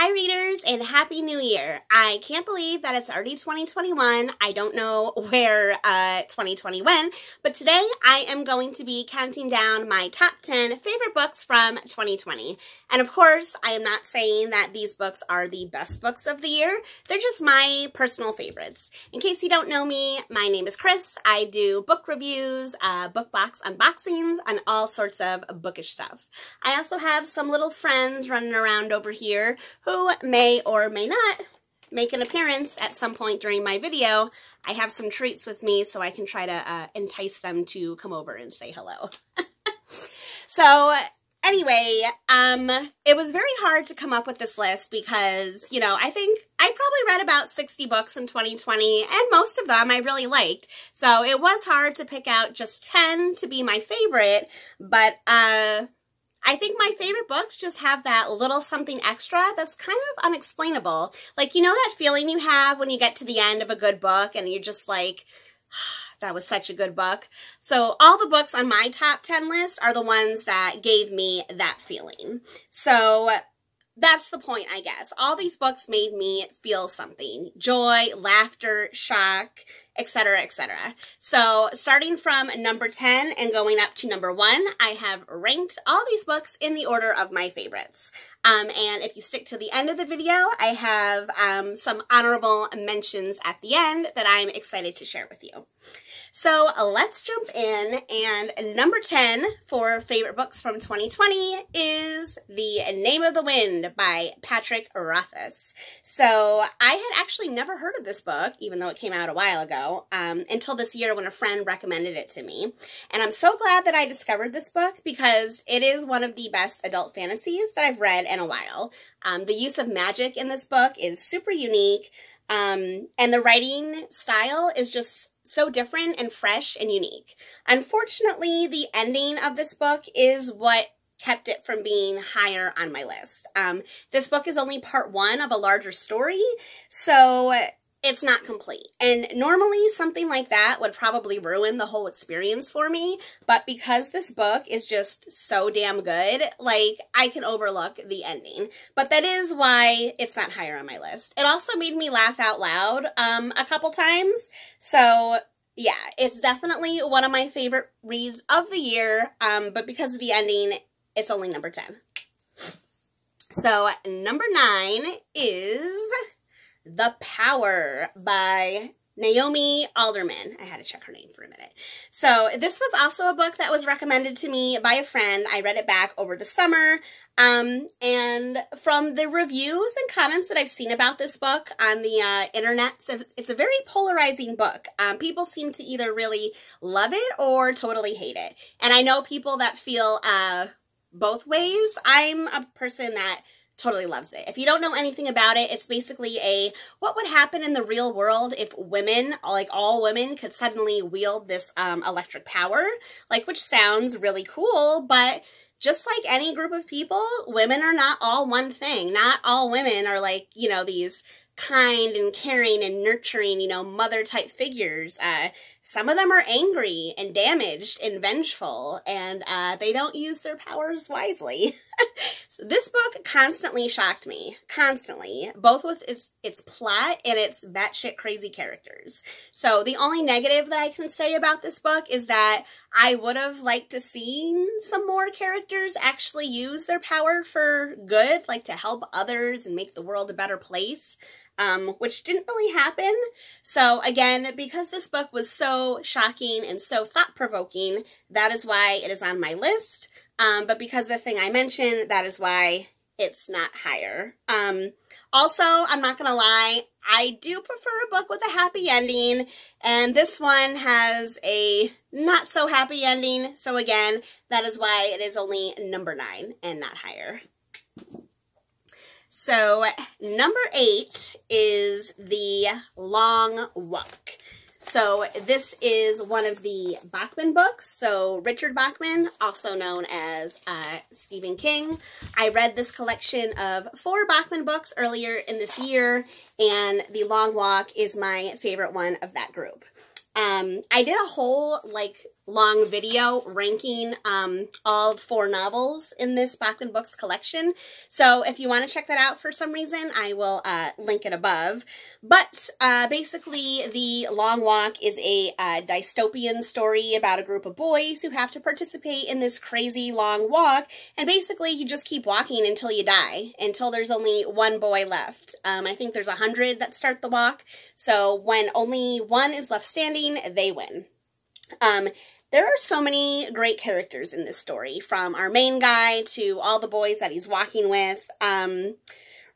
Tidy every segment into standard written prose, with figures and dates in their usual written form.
Hi readers, and Happy New Year. I can't believe that it's already 2021. I don't know where 2020 went, but today I am going to be counting down my top 10 favorite books from 2020. And of course, I am not saying that these books are the best books of the year. They're just my personal favorites. In case you don't know me, my name is Chris. I do book reviews, book box unboxings, and all sorts of bookish stuff. I also have some little friends running around over here who may or may not make an appearance at some point during my video. I have some treats with me so I can try to entice them to come over and say hello. So anyway, it was very hard to come up with this list because, you know, I think I probably read about 60 books in 2020, and most of them I really liked. So it was hard to pick out just 10 to be my favorite, but I think my favorite books just have that little something extra that's kind of unexplainable. Like, you know that feeling you have when you get to the end of a good book and you're just like, that was such a good book. So all the books on my top 10 list are the ones that gave me that feeling. So that's the point, I guess. All these books made me feel something. Joy, laughter, shock, etc., etc. So starting from number 10 and going up to number 1, I have ranked all these books in the order of my favorites. And if you stick to the end of the video, I have some honorable mentions at the end that I'm excited to share with you. So let's jump in, and number 10 for favorite books from 2020 is The Name of the Wind by Patrick Rothfuss. So I had actually never heard of this book, even though it came out a while ago, until this year when a friend recommended it to me. And I'm so glad that I discovered this book because it is one of the best adult fantasies that I've read in a while. The use of magic in this book is super unique, and the writing style is just so different and fresh and unique. Unfortunately, the ending of this book is what kept it from being higher on my list. This book is only part 1 of a larger story, so it's not complete. And normally something like that would probably ruin the whole experience for me, but because this book is just so damn good, like, I can overlook the ending. But that is why it's not higher on my list. It also made me laugh out loud a couple times, so yeah, it's definitely one of my favorite reads of the year, but because of the ending, it's only number 10. So number 9 is The Power by Naomi Alderman. I had to check her name for a minute. So this was also a book that was recommended to me by a friend. I read it back over the summer. And from the reviews and comments that I've seen about this book on the internet, it's a very polarizing book. People seem to either really love it or totally hate it. And I know people that feel both ways. I'm a person that totally loves it. If you don't know anything about it, it's basically what would happen in the real world if women, like all women, could suddenly wield this electric power, like, which sounds really cool, but just like any group of people, women are not all one thing. Not all women are like, you know, these kind and caring and nurturing, you know, mother type figures. Some of them are angry and damaged and vengeful, and they don't use their powers wisely. So this book constantly shocked me, constantly, both with its plot and its batshit crazy characters. So the only negative that I can say about this book is that I would have liked to see some more characters actually use their power for good, like to help others and make the world a better place. Which didn't really happen. So again, because this book was so shocking and so thought-provoking, that is why it is on my list. But because of the thing I mentioned, that is why it's not higher. Also, I'm not gonna lie, I do prefer a book with a happy ending, and this one has a not so happy ending. So again, that is why it is only number 9 and not higher. So number 8 is The Long Walk. So this is one of the Bachman books. So Richard Bachman, also known as Stephen King. I read this collection of 4 Bachman books earlier in this year, and The Long Walk is my favorite one of that group. I did a whole, like, long video ranking all 4 novels in this Bachman Books collection. So if you want to check that out for some reason, I will link it above. But basically, The Long Walk is a dystopian story about a group of boys who have to participate in this crazy long walk. And basically, you just keep walking until you die, until there's only 1 boy left. I think there's 100 that start the walk. So when only 1 is left standing, they win. There are so many great characters in this story, from our main guy to all the boys that he's walking with.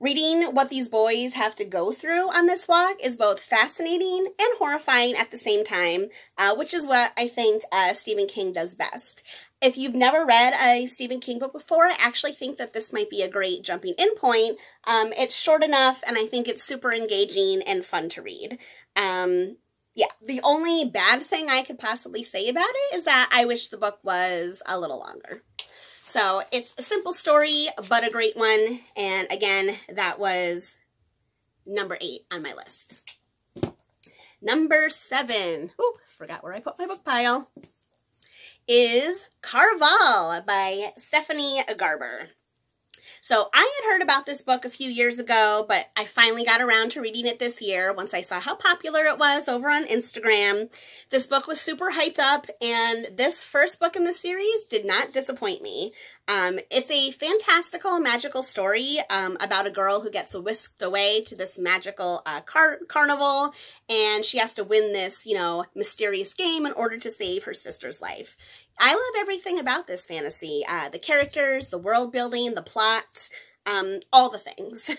Reading what these boys have to go through on this walk is both fascinating and horrifying at the same time, which is what I think Stephen King does best. If you've never read a Stephen King book before, I actually think that this might be a great jumping in point. It's short enough, and I think it's super engaging and fun to read. Yeah, the only bad thing I could possibly say about it is that I wish the book was a little longer. So it's a simple story, but a great one. And again, that was number 8 on my list. Number 7, ooh, forgot where I put my book pile, is Caraval by Stephanie Garber. So I had heard about this book a few years ago, but I finally got around to reading it this year once I saw how popular it was over on Instagram. This book was super hyped up, and this first book in the series did not disappoint me. It's a fantastical, magical story about a girl who gets whisked away to this magical carnival, and she has to win this, you know, mysterious game in order to save her sister's life. I love everything about this fantasy. The characters, the world building, the plot, all the things.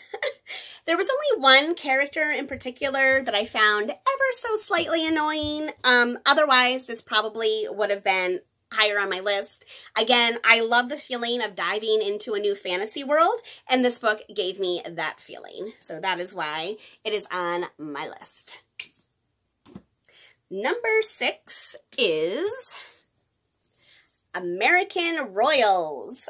There was only one character in particular that I found ever so slightly annoying. Otherwise, this probably would have been higher on my list. Again, I love the feeling of diving into a new fantasy world, and this book gave me that feeling. So that is why it is on my list. Number 6 is American Royals.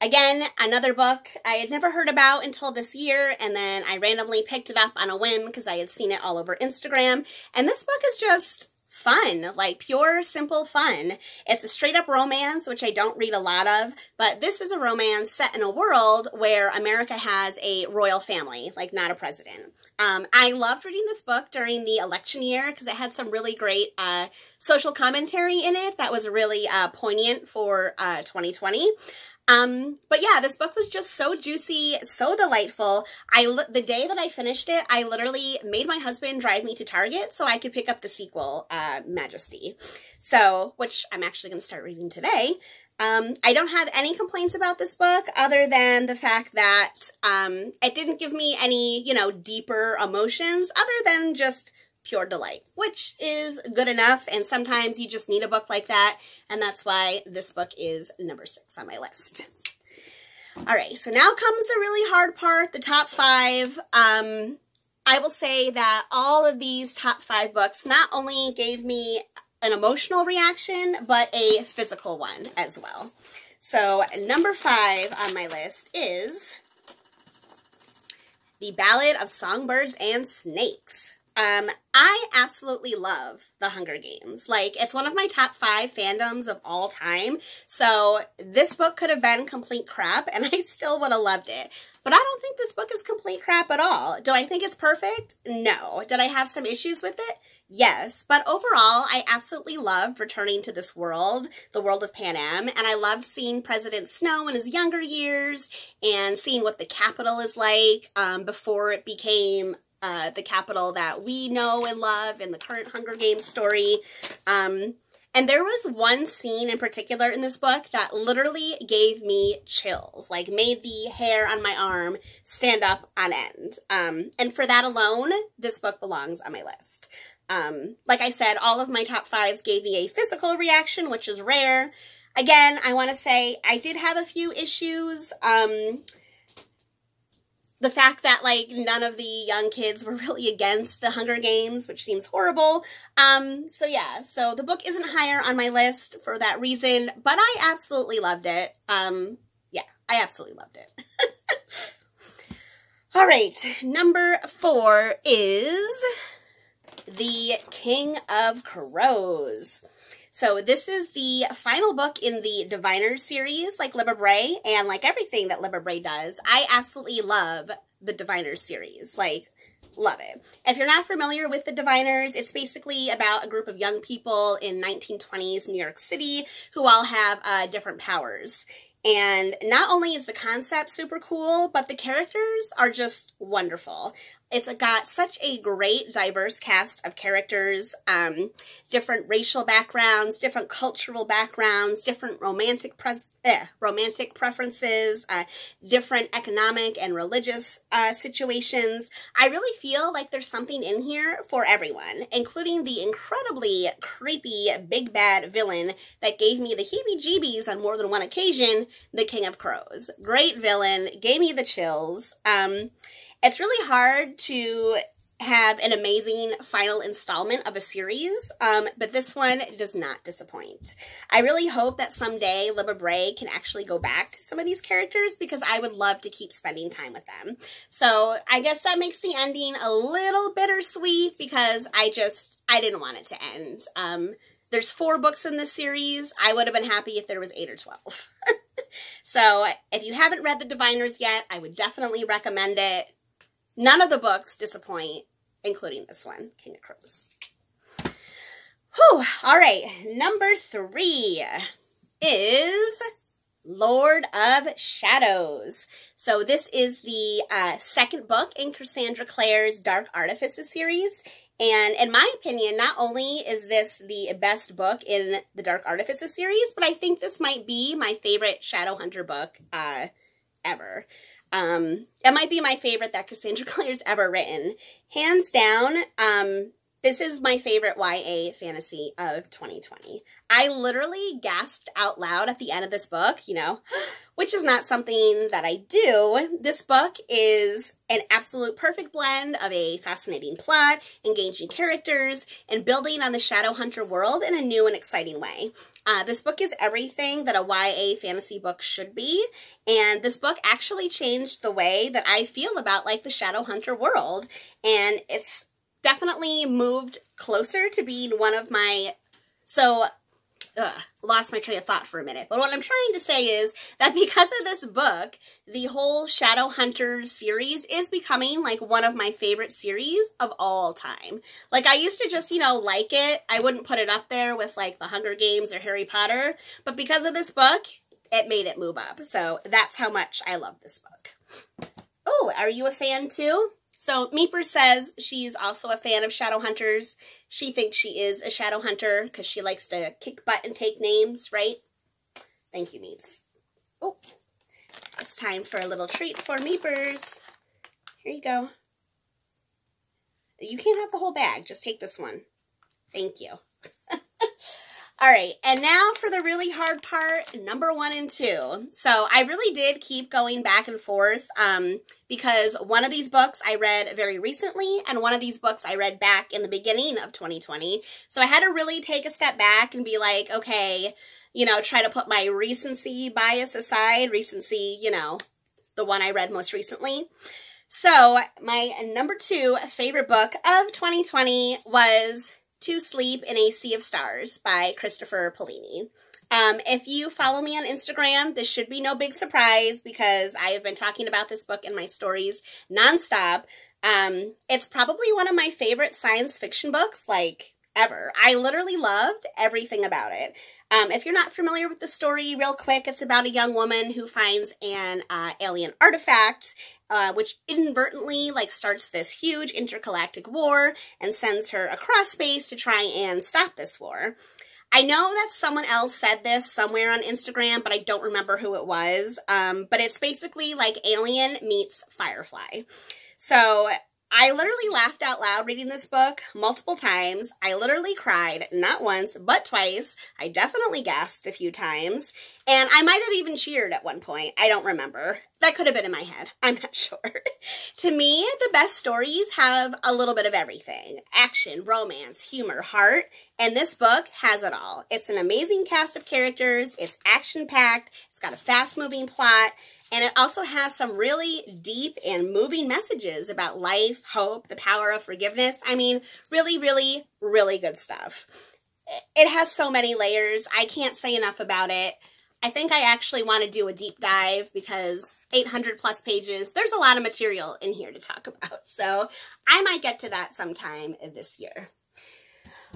Again, another book I had never heard about until this year, and then I randomly picked it up on a whim because I had seen it all over Instagram. And this book is just fun, like pure, simple fun. It's a straight up romance, which I don't read a lot of, but this is a romance set in a world where America has a royal family, like not a president. I loved reading this book during the election year because it had some really great social commentary in it that was really poignant for 2020. But yeah, this book was just so juicy, so delightful. The day that I finished it, I literally made my husband drive me to Target so I could pick up the sequel, Majesty. So, which I'm actually going to start reading today. I don't have any complaints about this book other than the fact that, it didn't give me any, you know, deeper emotions other than just pure delight, which is good enough, and sometimes you just need a book like that, and that's why this book is number 6 on my list. All right, so now comes the really hard part, the top 5. I will say that all of these top 5 books not only gave me an emotional reaction, but a physical one as well. So number 5 on my list is The Ballad of Songbirds and Snakes. I absolutely love The Hunger Games. Like, it's one of my top 5 fandoms of all time. So this book could have been complete crap, and I still would have loved it. But I don't think this book is complete crap at all. Do I think it's perfect? No. Did I have some issues with it? Yes. But overall, I absolutely loved returning to this world, the world of Pan Am, and I loved seeing President Snow in his younger years and seeing what the Capitol is like before it became the Capitol that we know and love in the current Hunger Games story. And there was one scene in particular in this book that literally gave me chills, like made the hair on my arm stand up on end. And for that alone, this book belongs on my list. Like I said, all of my top 5s gave me a physical reaction, which is rare. Again, I want to say I did have a few issues. The fact that, like, none of the young kids were really against the Hunger Games, which seems horrible. So yeah, so the book isn't higher on my list for that reason, but I absolutely loved it. Yeah, I absolutely loved it. All right, number 4 is The King of Crows. So this is the final book in the Diviners series, like Libba Bray, and like everything that Libba Bray does. I absolutely love the Diviners series. Like, love it. If you're not familiar with the Diviners, it's basically about a group of young people in 1920s New York City who all have different powers. And not only is the concept super cool, but the characters are just wonderful. It's got such a great, diverse cast of characters, different racial backgrounds, different cultural backgrounds, different romantic preferences, different economic and religious situations. I really feel like there's something in here for everyone, including the incredibly creepy big bad villain that gave me the heebie-jeebies on more than one occasion, the King of Crows. Great villain, gave me the chills. It's really hard to have an amazing final installment of a series, but this one does not disappoint. I really hope that someday Libba Bray can actually go back to some of these characters because I would love to keep spending time with them. So I guess that makes the ending a little bittersweet because I didn't want it to end. There's 4 books in this series. I would have been happy if there was 8 or 12. So if you haven't read the Diviners yet, I would definitely recommend it. None of the books disappoint, including this one, King of Crows. Whew, all right, number 3 is Lord of Shadows. So this is the second book in Cassandra Clare's Dark Artifices series. And in my opinion, not only is this the best book in the Dark Artifices series, but I think this might be my favorite Shadowhunter book ever. It might be my favorite that Cassandra Clare's ever written. Hands down, this is my favorite YA fantasy of 2020. I literally gasped out loud at the end of this book, you know, which is not something that I do. This book is an absolute perfect blend of a fascinating plot, engaging characters, and building on the Shadowhunter world in a new and exciting way. This book is everything that a YA fantasy book should be, and this book actually changed the way that I feel about, like, the Shadowhunter world, and it's definitely moved closer to being one of my, lost my train of thought for a minute. But what I'm trying to say is that because of this book, the whole Shadowhunters series is becoming like one of my favorite series of all time. Like, I used to just, you know, like it. I wouldn't put it up there with like The Hunger Games or Harry Potter. But because of this book, it made it move up. So that's how much I love this book. Oh, are you a fan too? So Meeper says she's also a fan of Shadowhunters. She thinks she is a Shadowhunter because she likes to kick butt and take names, right? Thank you, Meeps. Oh, it's time for a little treat for Meepers. Here you go. You can't have the whole bag. Just take this one. Thank you. All right, and now for the really hard part, number 1 and 2. So I really did keep going back and forth because one of these books I read very recently and one of these books I read back in the beginning of 2020. So I had to really take a step back and be like, okay, you know, try to put my recency bias aside. Recency, you know, the one I read most recently. So my number 2 favorite book of 2020 was To Sleep in a Sea of Stars by Christopher Paolini. If you follow me on Instagram, this should be no big surprise because I have been talking about this book in my stories nonstop. It's probably one of my favorite science fiction books, like, ever. I literally loved everything about it. If you're not familiar with the story, real quick, it's about a young woman who finds an alien artifact, which inadvertently, like, starts this huge intergalactic war and sends her across space to try and stop this war. I know that someone else said this somewhere on Instagram, but I don't remember who it was. But it's basically like Alien meets Firefly. So I literally laughed out loud reading this book multiple times. I literally cried, not once, but twice. I definitely gasped a few times. And I might have even cheered at one point. I don't remember. That could have been in my head. I'm not sure. To me, the best stories have a little bit of everything. Action, romance, humor, heart. And this book has it all. It's an amazing cast of characters. It's action-packed. It's got a fast-moving plot. And it also has some really deep and moving messages about life, hope, the power of forgiveness. I mean, really, really, really good stuff. it has so many layers. I can't say enough about it. I think I actually want to do a deep dive because 800 plus pages, there's a lot of material in here to talk about. So I might get to that sometime this year.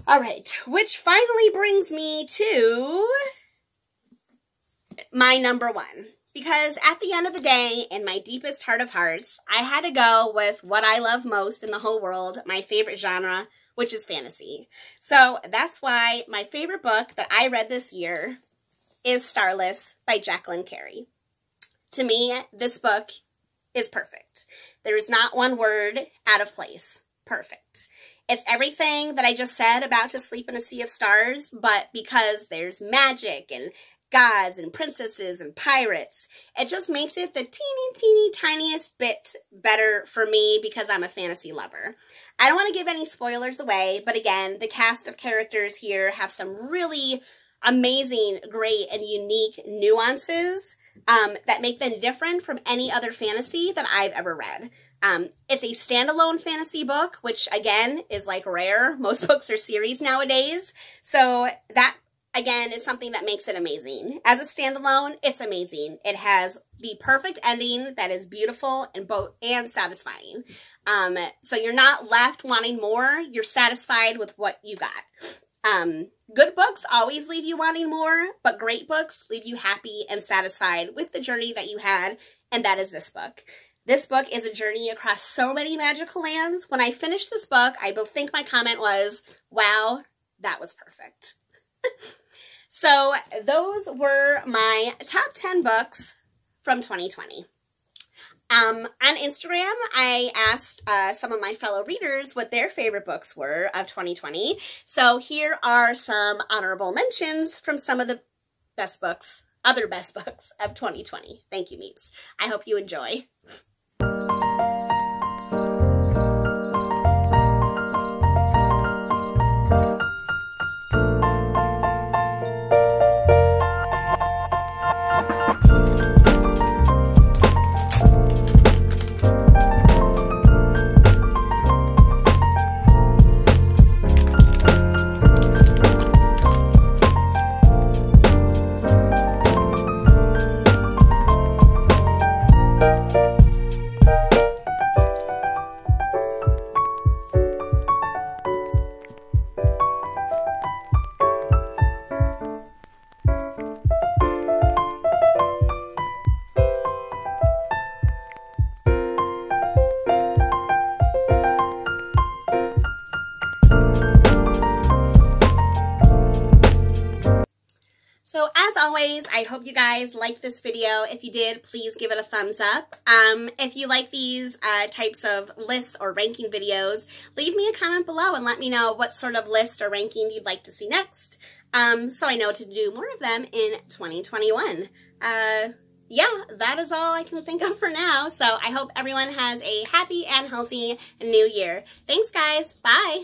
All right, which finally brings me to my number one. Because at the end of the day, in my deepest heart of hearts, I had to go with what I love most in the whole world, my favorite genre, which is fantasy. So that's why my favorite book that I read this year is Starless by Jacqueline Carey. To me, this book is perfect. There is not one word out of place. Perfect. It's everything that I just said about To Sleep in a Sea of Stars, but because there's magic and gods and princesses and pirates, it just makes it the teeny tiniest bit better for me because I'm a fantasy lover. I don't want to give any spoilers away, but again, the cast of characters here have some really amazing, great, and unique nuances that make them different from any other fantasy that I've ever read. It's a standalone fantasy book, which again is like rare. Most books are series nowadays, so that again is something that makes it amazing. As a standalone, it's amazing. It has the perfect ending that is beautiful and satisfying. So you're not left wanting more. You're satisfied with what you got. Good books always leave you wanting more, but great books leave you happy and satisfied with the journey that you had, and that is this book. This book is a journey across so many magical lands. When I finished this book, I think my comment was, wow, that was perfect. So those were my top 10 books from 2020. On Instagram, I asked some of my fellow readers what their favorite books were of 2020. So here are some honorable mentions from some of the best books, other best books of 2020. Thank you, Meeps. I hope you enjoy. So as always, I hope you guys liked this video. If you did, please give it a thumbs up. If you like these types of lists or ranking videos, leave me a comment below and let me know what sort of list or ranking you'd like to see next, so I know to do more of them in 2021. Yeah, that is all I can think of for now. So I hope everyone has a happy and healthy new year. Thanks, guys. Bye.